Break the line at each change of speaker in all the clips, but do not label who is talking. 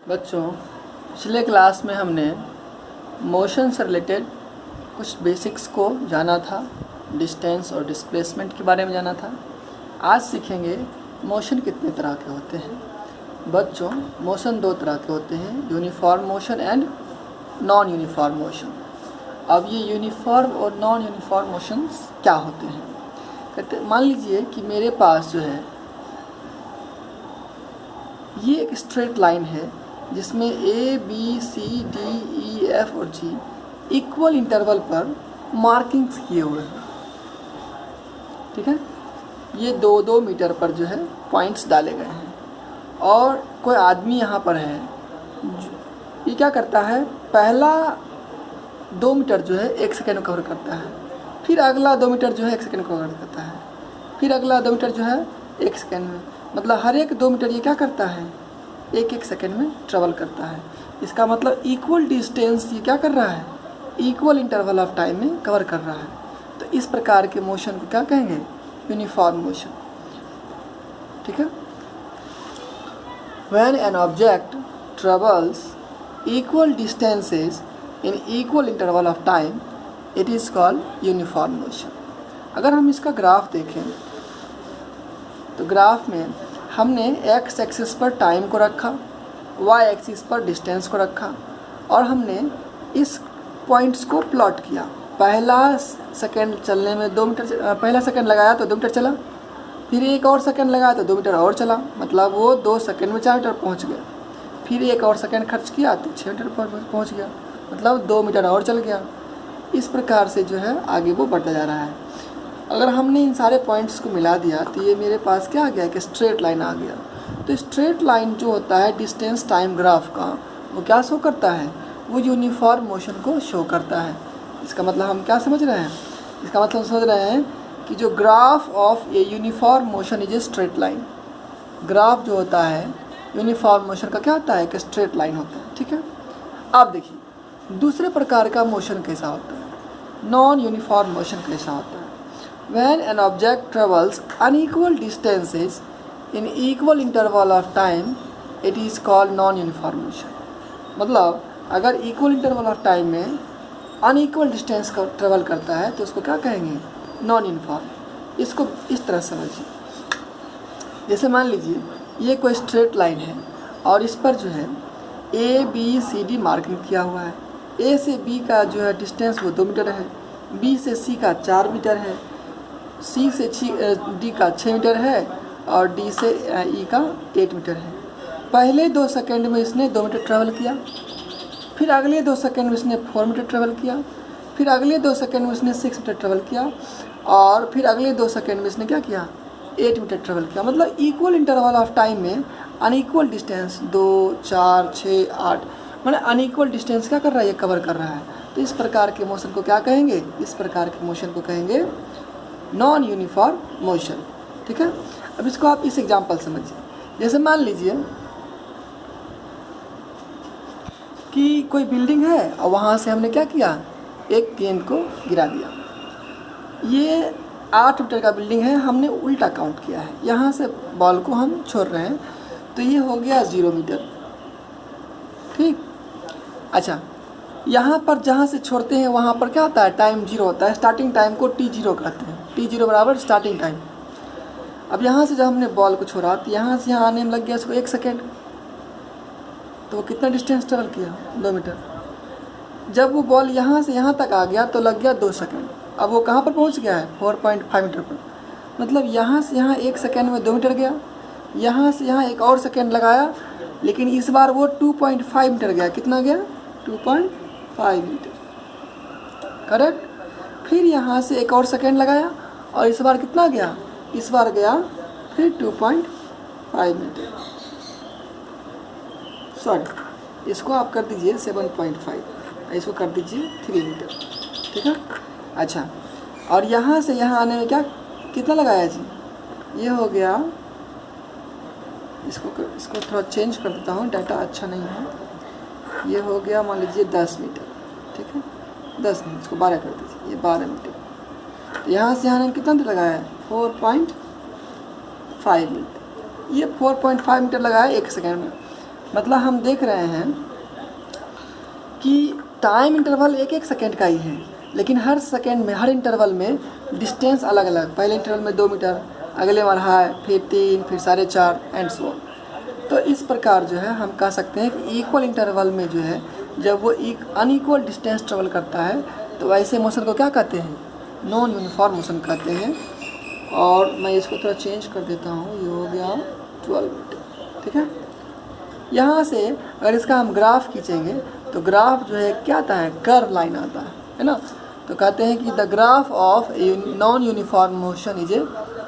बच्चों, पिछले क्लास में हमने मोशन से रिलेटेड कुछ बेसिक्स को जाना था, डिस्टेंस और डिस्प्लेसमेंट के बारे में जाना था। आज सीखेंगे मोशन कितने तरह के होते हैं। बच्चों, मोशन दो तरह के होते हैं, uniform motion and non uniform motion. अब ये यूनिफॉर्म और नॉन यूनिफॉर्म मोशंस क्या होते हैं? कहते मान लीजिए कि मेरे पास जो है ये एक स्ट्रेट लाइन है जिसमें A B C D E F और जी इक्वल इंटरवल पर मार्किंग्स किए हुए हैं। ठीक है, ये 2-2 मीटर पर जो है पॉइंट्स डाले गए हैं और कोई आदमी यहाँ पर है। ये क्या करता है, पहला 2 मीटर जो है 1 सेकेंड में कवर करता है, फिर अगला 2 मीटर जो है 1 सेकेंड में कवर करता है, फिर अगला 2 मीटर जो है 1 सेकेंड में। मतलब हर एक 2 मीटर ये क्या करता है, 1-1 सेकेंड में ट्रेवल करता है। इसका मतलब इक्वल डिस्टेंस ये क्या कर रहा है, इक्वल इंटरवल ऑफ टाइम में कवर कर रहा है। तो इस प्रकार के मोशन को क्या कहेंगे, यूनिफॉर्म मोशन। ठीक है, when an object travels equal distances in equal interval of time it is called uniform motion. अगर हम इसका ग्राफ देखें तो ग्राफ में हमने एक्स एक्सिस पर टाइम को रखा, वाई एक्सिस पर डिस्टेंस को रखा और हमने इस पॉइंट्स को प्लॉट किया। पहला सेकेंड चलने में 2 मीटर, पहला सेकेंड लगाया तो 2 मीटर चला, फिर एक और सेकेंड लगाया तो 2 मीटर और चला, मतलब वो 2 सेकेंड में 4 मीटर पहुंच गया। फिर एक और सेकेंड खर्च किया तो 6 मीटर पर पहुंच गया, मतलब 2 मीटर और चल गया। इस प्रकार से जो है आगे वो बढ़ता जा रहा है। अगर हमने इन सारे पॉइंट्स को मिला दिया तो ये मेरे पास क्या आ गया कि स्ट्रेट लाइन आ गया। तो स्ट्रेट लाइन जो होता है डिस्टेंस टाइम ग्राफ का, वो क्या शो करता है, वो यूनिफॉर्म मोशन को शो करता है। इसका मतलब हम क्या समझ रहे हैं, इसका मतलब समझ रहे हैं कि जो graph of a uniform motion is a straight line. Graph जो होता है यूनिफॉर्म मोशन का क्या होता है कि स्ट्रेट लाइन होता है। ठीक है, अब देखिए दूसरे प्रकार का मोशन कैसा होता है, नॉन यूनिफॉर्म मोशन कैसा होता है। When an object travels unequal distances in equal interval of time, it is called non-uniform motion. मतलब अगर इक्वल इंटरवल ऑफ टाइम में अनइक्वल डिस्टेंस का ट्रेवल करता है तो उसको क्या कहेंगे, नॉन यूनिफॉर्म। इसको इस तरह समझिए, जैसे मान लीजिए ये कोई स्ट्रेट लाइन है और इस पर जो है A B C D marking किया हुआ है। ए से बी का जो है डिस्टेंस वो 2 मीटर है, बी से सी का 4 मीटर है, सी से डी का 6 मीटर है और डी से ई का 8 मीटर है। पहले 2 सेकेंड में इसने 2 मीटर ट्रेवल किया, फिर अगले 2 सेकेंड में इसने 4 मीटर ट्रेवल किया, फिर अगले 2 सेकेंड में इसने 6 मीटर ट्रेवल किया और फिर अगले 2 सेकेंड में इसने क्या किया, 8 मीटर ट्रेवल किया। मतलब इक्वल इंटरवल ऑफ टाइम में अनइक्वल डिस्टेंस 2, 4, 6, 8 मतलब अनइक्वल डिस्टेंस क्या कर रहा है, ये कवर कर रहा है। तो इस प्रकार के मोशन को क्या कहेंगे, इस प्रकार के मोशन को कहेंगे नॉन यूनिफॉर्म मोशन। ठीक है, अब इसको आप इस एग्जांपल समझिए। जैसे मान लीजिए कि कोई बिल्डिंग है और वहाँ से हमने क्या किया, एक गेंद को गिरा दिया। ये 8 मीटर का बिल्डिंग है, हमने उल्टा काउंट किया है। यहाँ से बॉल को हम छोड़ रहे हैं तो ये हो गया 0 मीटर। ठीक, अच्छा यहाँ पर जहाँ से छोड़ते हैं वहाँ पर क्या होता है, टाइम 0 होता है। स्टार्टिंग टाइम को T0 कहते हैं, T0 बराबर स्टार्टिंग टाइम। अब यहाँ से जब हमने बॉल को छोड़ा तो यहाँ से यहाँ आने में लग गया इसको 1 सेकेंड, तो वो कितना डिस्टेंस ट्रेवल किया, 2 मीटर। जब वो बॉल यहाँ से यहाँ तक आ गया तो लग गया 2 सेकेंड। अब वो कहाँ पर पहुँच गया है, 4.5 मीटर पर। मतलब यहाँ से यहाँ 1 सेकेंड में 2 मीटर गया, यहाँ से यहाँ एक और सेकेंड लगाया, लेकिन इस बार वो 2.5 मीटर गया। कितना गया, 2.5 मीटर, करेक्ट। फिर यहाँ से एक और सेकेंड लगाया और इस बार कितना गया, इस बार गया फिर 2.5 मीटर। सॉरी, इसको आप कर दीजिए 7.5, इसको कर दीजिए 3 मीटर। ठीक है, अच्छा और यहाँ से यहाँ आने में क्या कितना लगाया जी, ये हो गया, इसको थोड़ा चेंज कर देता हूँ, डाटा अच्छा नहीं है। ये हो गया मान लीजिए 10 मीटर। ठीक है, 10 नहीं, इसको 12 कर दीजिए, ये 12 मीटर। तो यहाँ से यहाँ कितना लगाया है, 4.5 मीटर। ये 4.5 मीटर लगाया 1 सेकेंड में। मतलब हम देख रहे हैं कि टाइम इंटरवल एक एक सेकेंड का ही है, लेकिन हर सेकेंड में, हर इंटरवल में डिस्टेंस अलग अलग। पहले इंटरवल में 2 मीटर, अगले बार है, फिर 3, फिर 4.5 एंड सो। तो इस प्रकार जो है हम कह सकते हैं कि इक्वल इंटरवल में जो है जब वो एक अनइक्वल डिस्टेंस ट्रेवल करता है तो ऐसे मोशन को क्या कहते हैं? नॉन यूनिफॉर्म मोशन कहते हैं। और मैं इसको थोड़ा चेंज कर देता हूँ, ये हो गया 12 मीटर, ठीक है। यहाँ से अगर इसका हम ग्राफ खींचेंगे तो ग्राफ जो है क्या आता है? कर्व लाइन आता है ना। तो कहते हैं कि the graph of non uniform motion is a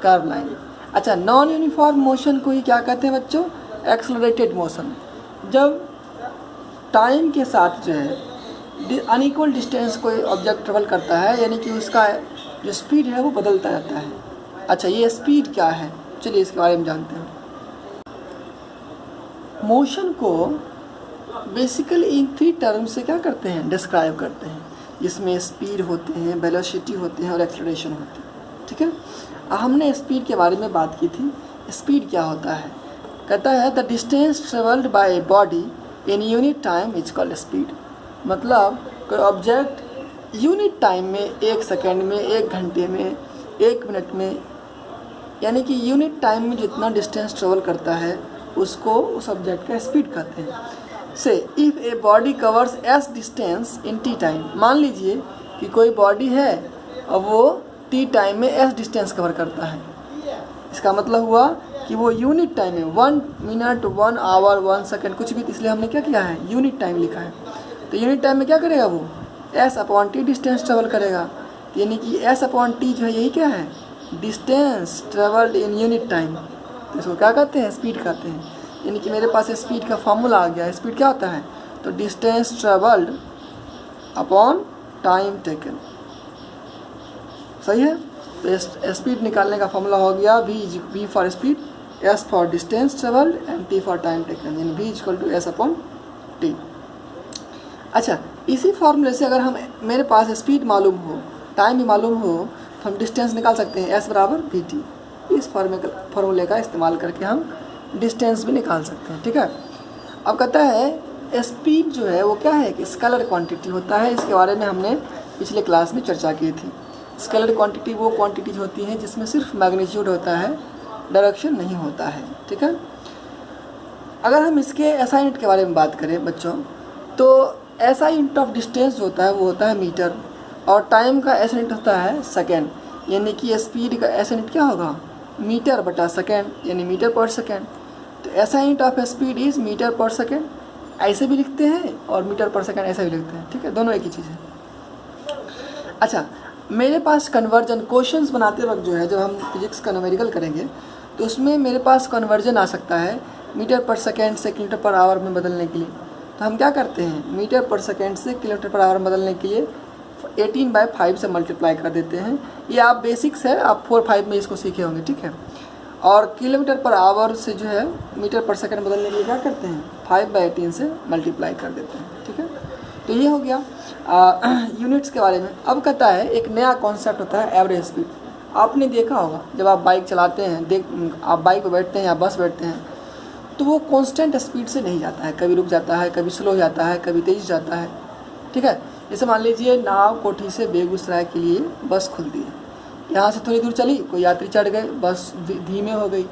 curve line. अच्छा, नॉन यूनिफॉर्म मोशन को ही क्या कहते हैं बच्चों? Accelerated motion. जब टाइम के साथ जो है अनइक्वल डिस्टेंस कोई ऑब्जेक्ट ट्रेवल करता है, यानी कि उसका जो स्पीड है वो बदलता रहता है। अच्छा, ये स्पीड क्या है? चलिए इसके बारे में जानते हैं। मोशन को बेसिकली इन 3 टर्म्स से क्या करते हैं? डिस्क्राइब करते हैं, जिसमें स्पीड होते हैं, वेलोसिटी होते हैं और एक्सेलरेशन होते हैं, ठीक है। हमने स्पीड के बारे में बात की थी। स्पीड क्या होता है? कहता है the distance travelled by a body in unit time is called speed. मतलब कोई ऑब्जेक्ट यूनिट टाइम में, 1 सेकेंड में, 1 घंटे में, 1 मिनट में, यानी कि यूनिट टाइम में जितना डिस्टेंस ट्रेवल करता है उसको उस ऑब्जेक्ट का स्पीड कहते हैं। से if a body covers S distance in T time, मान लीजिए कि कोई बॉडी है और वो टी टाइम में एस डिस्टेंस कवर करता है। इसका मतलब हुआ कि वो यूनिट टाइम में 1 मिनट, 1 आवर, 1 सेकेंड कुछ भी, इसलिए हमने क्या किया है? यूनिट टाइम लिखा है। तो यूनिट टाइम में क्या करेगा वो? S upon T distance travel करेगा। यानी कि एस अपॉन टी जो है यही क्या है? Distance travelled in unit time. तो इसको क्या कहते हैं? स्पीड कहते हैं। यानी कि मेरे पास स्पीड का फार्मूला आ गया। स्पीड क्या होता है? तो distance travelled upon time taken, सही है। तो स्पीड निकालने का फॉर्मूला हो गया v for speed, s for distance travelled and t for time taken, यानी v equal to s upon t। अच्छा, इसी फॉर्मूले से अगर हम, मेरे पास स्पीड मालूम हो, टाइम भी मालूम हो, तो हम डिस्टेंस निकाल सकते हैं, s बराबर vt। इस फॉर्मूले का इस्तेमाल करके हम डिस्टेंस भी निकाल सकते हैं, ठीक है। अब कहता है स्पीड जो है वो क्या है? कि स्केलर क्वांटिटी होता है। इसके बारे में हमने पिछले क्लास में चर्चा की थी। स्केलर क्वांटिटी वो क्वांटिटीज होती हैं जिसमें सिर्फ मैग्नीट्यूड होता है, डायरेक्शन नहीं होता है, ठीक है। अगर हम इसके एसआई यूनिट के बारे में बात करें बच्चों, तो एसआई यूनिट ऑफ डिस्टेंस जो होता है वो होता है मीटर, और टाइम का एसआई यूनिट होता है सेकेंड। यानी कि स्पीड का एसआई यूनिट क्या होगा? मीटर बटा सेकेंड, यानी मीटर पर सेकेंड। तो SI unit of speed is metre per second, ऐसे भी लिखते हैं और मीटर पर सेकेंड ऐसे भी लिखते हैं, ठीक है। दोनों एक ही चीज़ है। अच्छा, मेरे पास कन्वर्जन क्वेश्चंस बनाते वक्त जो है, जब हम फिजिक्स का न्यूमेरिकल करेंगे तो उसमें मेरे पास कन्वर्जन आ सकता है मीटर पर सेकेंड से किलोमीटर पर आवर में बदलने के लिए। तो हम क्या करते हैं? मीटर पर सेकेंड से किलोमीटर पर आवर बदलने के लिए 18/5 से मल्टीप्लाई कर देते हैं। ये आप बेसिक्स है, आप 4-5 में इसको सीखे होंगे, ठीक है। और किलोमीटर पर आवर से जो है मीटर पर सेकेंड बदलने के लिए क्या करते हैं? 5/18 से मल्टीप्लाई कर देते हैं, ठीक है। तो ये हो गया यूनिट्स के बारे में। अब कहता है एक नया कॉन्सेप्ट होता है एवरेज स्पीड। आपने देखा होगा जब आप बाइक चलाते हैं, आप बाइक पर बैठते हैं या बस बैठते हैं, तो वो कांस्टेंट स्पीड से नहीं जाता है, कभी रुक जाता है, कभी स्लो जाता है, कभी तेज जाता है, ठीक है। जैसे मान लीजिए नाव कोठी से बेगूसराय के लिए बस खुलती है, यहाँ से थोड़ी दूर चली, कोई यात्री चढ़ गए, बस धीमे हो गई,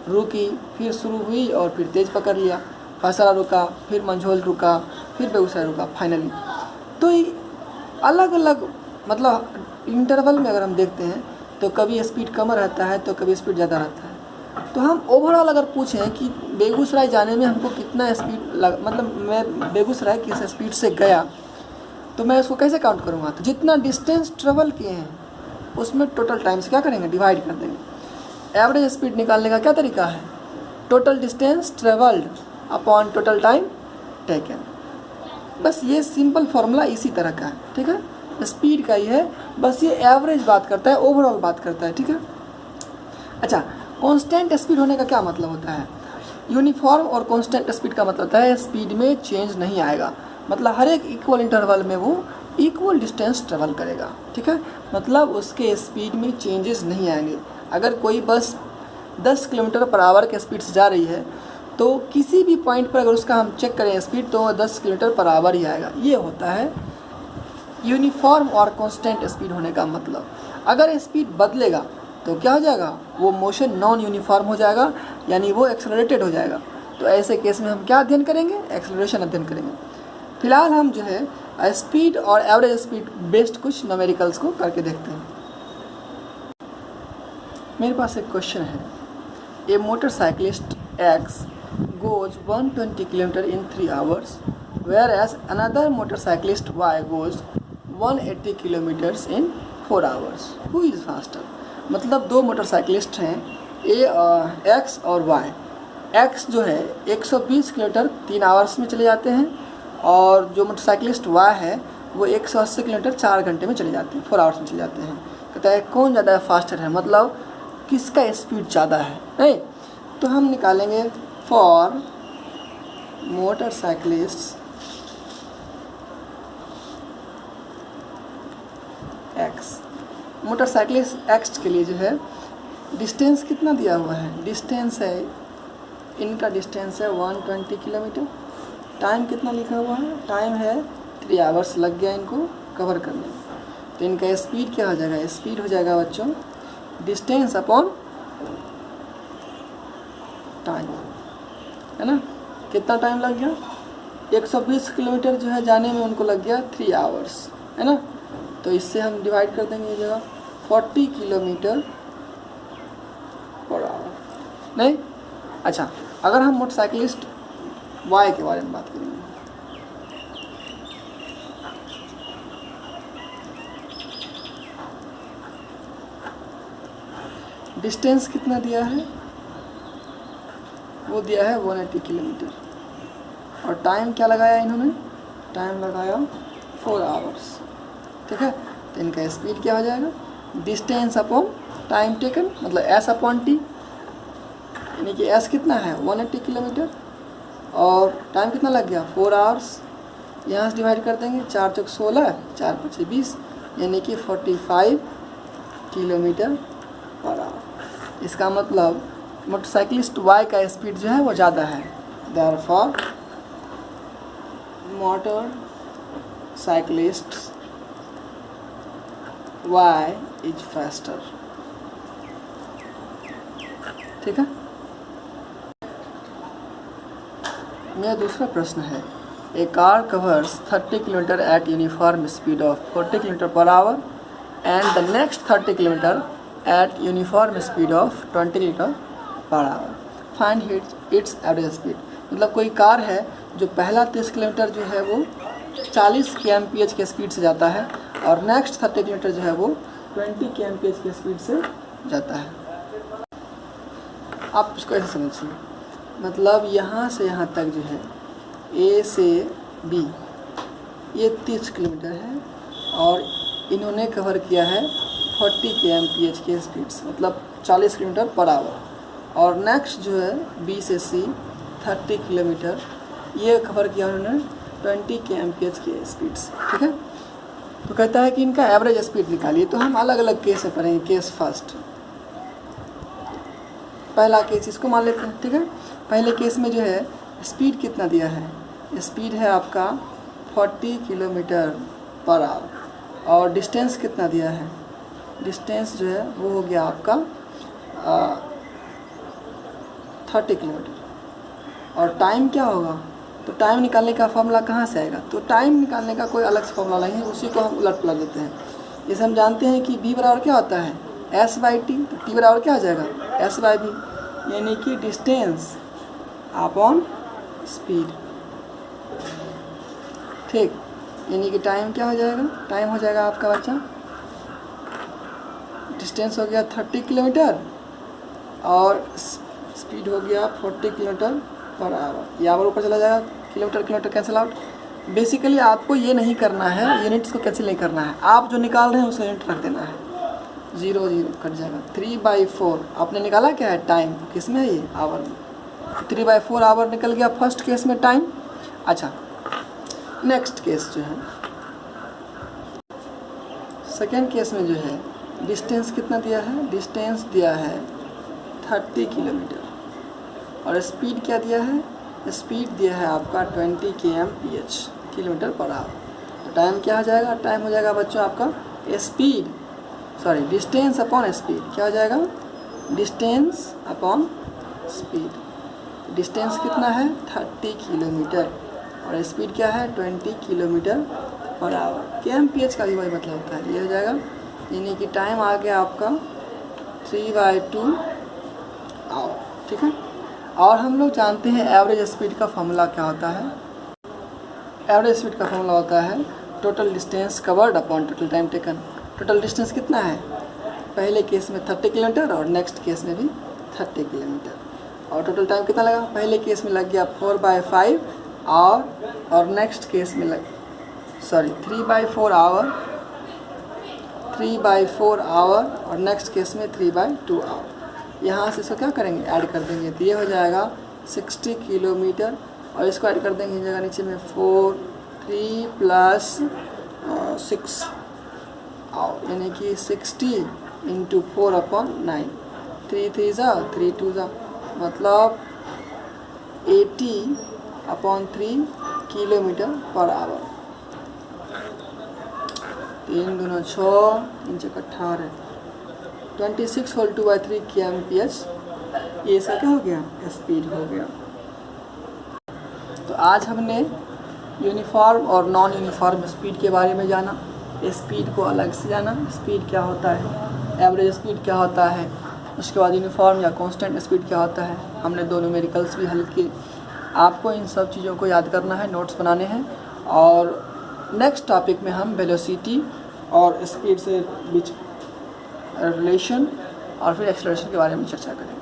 रुकी, फिर शुरू हुई और फिर तेज़ पकड़ लिया, फसरा रुका, फिर मंझोल रुका, फिर बेगूसराय रुका फाइनली। तो अलग अलग मतलब इंटरवल में अगर हम देखते हैं तो कभी स्पीड कम रहता है तो कभी स्पीड ज़्यादा रहता है। तो हम ओवरऑल अगर पूछें कि बेगूसराय जाने में हमको कितना स्पीड मतलब मैं बेगूसराय किस स्पीड से गया, तो मैं उसको कैसे काउंट करूँगा? तो जितना डिस्टेंस ट्रेवल किए हैं उसमें टोटल टाइम से क्या करेंगे? डिवाइड कर देंगे। एवरेज स्पीड निकालने का क्या तरीका है? Total distance travelled upon total time taken. बस ये सिंपल फार्मूला इसी तरह का है, ठीक है। स्पीड का ही है, बस ये एवरेज बात करता है, ओवरऑल बात करता है, ठीक है। अच्छा, कांस्टेंट स्पीड होने का क्या मतलब होता है? यूनिफॉर्म और कांस्टेंट स्पीड का मतलब होता है स्पीड में चेंज नहीं आएगा, मतलब हर एक इक्वल इंटरवल में वो इक्वल डिस्टेंस ट्रेवल करेगा, ठीक है। मतलब उसके स्पीड में चेंजेस नहीं आएंगे। अगर कोई बस 10 किलोमीटर पर आवर के स्पीड से जा रही है तो किसी भी पॉइंट पर अगर उसका हम चेक करें स्पीड तो 10 किलोमीटर पर आवर ही आएगा। ये होता है यूनिफॉर्म और कांस्टेंट स्पीड होने का मतलब। अगर स्पीड बदलेगा तो क्या हो जाएगा, वो मोशन नॉन यूनिफॉर्म हो जाएगा, यानी वो एक्सेलरेटेड हो जाएगा। तो ऐसे केस में हम क्या अध्ययन करेंगे, एक्सेलरेशन अध्ययन करेंगे। फिलहाल हम जो है स्पीड और एवरेज स्पीड बेस्ड कुछ न्यूमेरिकल्स को करके देखते हैं। मेरे पास एक क्वेश्चन है, ए motorcyclist X goes 120 km in 3 hours whereas another motorcyclist Y goes 180 km in 4 hours. Who is faster? मतलब दो मोटरसाइकिलिस्ट हैं X और Y। X जो है 120 किलोमीटर 3 आवर्स में चले जाते हैं और जो मोटरसाइकिलिस्ट Y है वो 180 किलोमीटर 4 घंटे में चले जाते हैं, 4 आवर्स में चले जाते हैं। कहता है कौन ज़्यादा फास्टर है, मतलब किसका स्पीड ज़्यादा है। नहीं, तो हम निकालेंगे for motorcyclist X, motorcyclist X के लिए जो है डिस्टेंस कितना दिया हुआ है, डिस्टेंस है इनका डिस्टेंस है 120 किलोमीटर। टाइम कितना लिखा हुआ है, टाइम है 3 आवर्स लग गया इनको कवर करने में। तो इनका स्पीड क्या हो जाएगा, स्पीड हो जाएगा बच्चों डिस्टेंस अपॉन टाइम, है ना। कितना टाइम लग गया, 120 किलोमीटर जो है जाने में उनको लग गया 3 आवर्स, है ना। तो इससे हम डिवाइड कर देंगे ये जगह 40 किलोमीटर पर आवर। नहीं, अच्छा अगर हम मोटरसाइकिलिस्ट Y के बारे में बात करेंगे, डिस्टेंस कितना दिया है, वो दिया है 180 किलोमीटर और टाइम क्या लगाया इन्होंने, टाइम लगाया 4 आवर्स, ठीक है। तो इनका स्पीड क्या हो जाएगा, डिस्टेंस अपॉन टाइम टेकन, मतलब S अपॉन T, यानी कि S कितना है 180 किलोमीटर और टाइम कितना लग गया 4 आवर्स। यहाँ से डिवाइड कर देंगे 4 चौक 16, 4 5 20, यानी कि 45 किलोमीटर पर आवर। इसका मतलब मोटरसाइकिलिस्ट Y का स्पीड जो है वो ज़्यादा है, therefore motor cyclist Y is faster, ठीक है। मेरा दूसरा प्रश्न है, a car covers 30 kilometre at uniform speed of 40 kilometre per hour and the next 30 kilometre at uniform speed of 20 kilometre per hour, find its average speed. मतलब कोई car है जो पहला 30 किलोमीटर जो है वो 40 kmph के स्पीड से जाता है और नेक्स्ट 30 किलोमीटर जो है वो 20 kmph के स्पीड से जाता है। आप इसको ऐसे समझिए, मतलब यहाँ से यहाँ तक जो है A से B ये 30 किलोमीटर है और इन्होंने कवर किया है 40 kmph के स्पीड से, मतलब 40 किलोमीटर पर आवर। और नेक्स्ट जो है B से C 30 किलोमीटर ये कवर किया उन्होंने 20 kmph के स्पीड से, ठीक है। तो कहता है कि इनका एवरेज स्पीड निकालिए। तो हम अलग अलग केस से पढ़ेंगे। केस फर्स्ट, पहला केस इसको मान लेते हैं, ठीक है। पहले केस में जो है स्पीड कितना दिया है, स्पीड है आपका 40 किलोमीटर पर आवर और डिस्टेंस कितना दिया है, डिस्टेंस जो है वो हो गया आपका 30 किलोमीटर। और टाइम क्या होगा, तो टाइम निकालने का फॉर्मूला कहाँ से आएगा, तो टाइम निकालने का कोई अलग से फॉर्मूला नहीं है, उसी को हम उलट पुलट देते हैं। जैसे हम जानते हैं कि V बराबर क्या होता है S/T, तो T बराबर क्या हो जाएगा S/V, यानी कि डिस्टेंस अपॉन स्पीड, ठीक। यानी कि टाइम क्या हो जाएगा, टाइम हो जाएगा आपका बच्चा, डिस्टेंस हो गया 30 किलोमीटर और स्पीड हो गया 40 किलोमीटर पर आवर। यहाँ पर ऊपर चला जाएगा, kilometre kilometre cancel out. Basically आपको ये नहीं करना है, यूनिट्स को कैंसिल नहीं करना है, आप जो निकाल रहे हैं उसे यूनिट रख देना है, 0 0 कट जाएगा। 3/4 आपने निकाला क्या है टाइम, किस में है ये आवर में, 3/4 आवर निकल गया फर्स्ट केस में टाइम। अच्छा नेक्स्ट केस जो है सेकेंड केस में जो है डिस्टेंस कितना दिया है, डिस्टेंस दिया है 30 किलोमीटर और स्पीड क्या दिया है, स्पीड दिया है आपका 20 kmph किलोमीटर पर आवर। तो टाइम क्या हो जाएगा, टाइम हो जाएगा बच्चों आपका डिस्टेंस अपॉन स्पीड। क्या हो जाएगा, डिस्टेंस अपॉन स्पीड। डिस्टेंस कितना है 30 किलोमीटर और स्पीड क्या है 20 किलोमीटर पर आवर। kmph का भी वही मतलब होता है, ये हो जाएगा, यानी कि टाइम आ गया आपका 3/2 आवर। ठीक है। और हम लोग जानते हैं एवरेज स्पीड का फॉर्मूला क्या होता है। एवरेज स्पीड का फॉर्मूला होता है total distance covered upon total time taken. Total distance कितना है, पहले केस में 30 किलोमीटर और नेक्स्ट केस में भी 30 किलोमीटर। और टोटल टाइम कितना लगा, पहले केस में लग गया 4/5 और नेक्स्ट केस में 3/4 आवर 3/4 आवर और नेक्स्ट केस में 3/2 आवर। यहाँ से इसको क्या करेंगे, ऐड कर देंगे, तो ये हो जाएगा 60 किलोमीटर और इसको ऐड कर देंगे जगह नीचे में 3 + 6 आवर, यानी कि 60 × 4/9, 3 3 ज़ा 3 2 ज़ा, मतलब 80/3 किलोमीटर पर आवर। 3 दूना 6, 3 × 18, 26 होल 2/3 kmph। ये इसका क्या हो गया, स्पीड हो गया। तो आज हमने यूनिफॉर्म और नॉन यूनिफॉर्म स्पीड के बारे में जाना। स्पीड को अलग से जाना, स्पीड क्या होता है, एवरेज स्पीड क्या होता है, उसके बाद यूनिफॉर्म या कांस्टेंट स्पीड क्या होता है। हमने 2 न्यूमेरिकल्स भी हल किए। आपको इन सब चीज़ों को याद करना है, नोट्स बनाने हैं और नेक्स्ट टॉपिक में हम वेलोसिटी और स्पीड से बीच रिलेशन और फिर एक्सेलरेशन के बारे में चर्चा करेंगे।